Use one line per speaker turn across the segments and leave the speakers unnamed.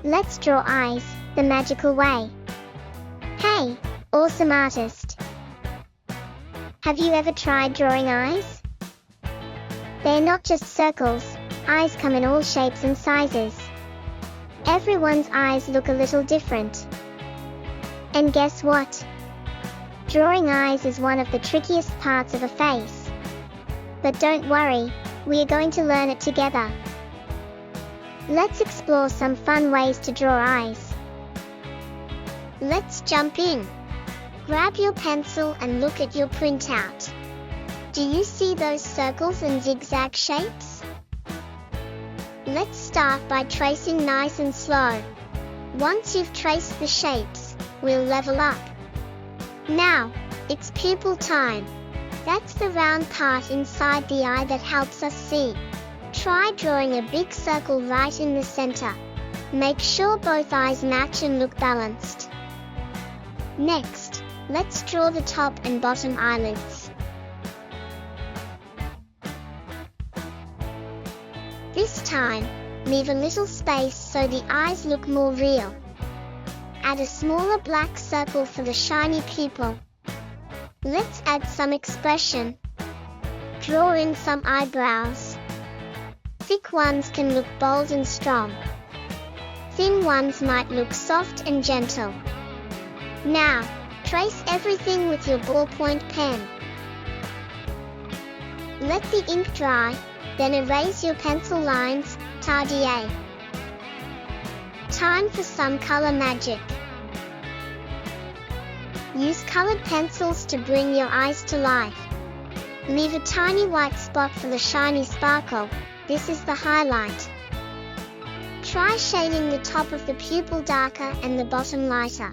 Let's draw eyes, the magical way. Hey, awesome artist! Have you ever tried drawing eyes? They're not just circles, eyes come in all shapes and sizes. Everyone's eyes look a little different. And guess what? Drawing eyes is one of the trickiest parts of a face. But don't worry, we are going to learn it together. Let's explore some fun ways to draw eyes. Let's jump in. Grab your pencil and look at your printout. Do you see those circles and zigzag shapes? Let's start by tracing nice and slow. Once you've traced the shapes, we'll level up. Now, it's pupil time. That's the round part inside the eye that helps us see. Try drawing a big circle right in the center. Make sure both eyes match and look balanced. Next, let's draw the top and bottom eyelids. This time, leave a little space so the eyes look more real. Add a smaller black circle for the shiny pupil. Let's add some expression. Draw in some eyebrows. Thick ones can look bold and strong. Thin ones might look soft and gentle. Now, trace everything with your ballpoint pen. Let the ink dry, then erase your pencil lines, tardier. Time for some color magic. Use colored pencils to bring your eyes to life. Leave a tiny white spot for the shiny sparkle. This is the highlight. Try shading the top of the pupil darker and the bottom lighter.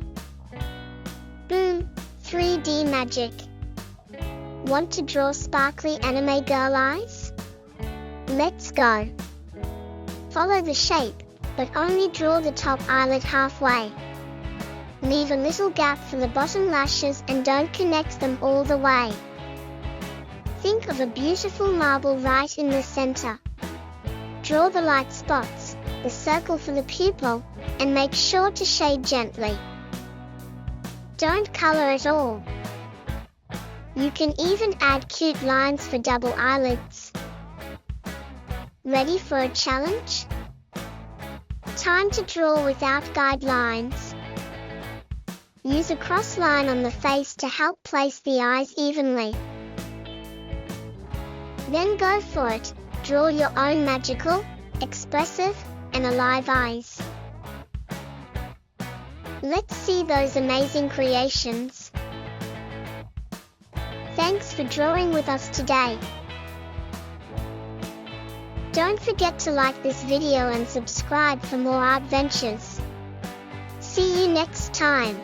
Boom! 3D magic. Want to draw sparkly anime girl eyes? Let's go. Follow the shape, but only draw the top eyelid halfway. Leave a little gap for the bottom lashes and don't connect them all the way. Think of a beautiful marble right in the center. Draw the light spots, the circle for the pupil, and make sure to shade gently. Don't color at all. You can even add cute lines for double eyelids. Ready for a challenge? Time to draw without guidelines. Use a cross line on the face to help place the eyes evenly. Then go for it. Draw your own magical, expressive, and alive eyes. Let's see those amazing creations. Thanks for drawing with us today. Don't forget to like this video and subscribe for more art ventures. See you next time.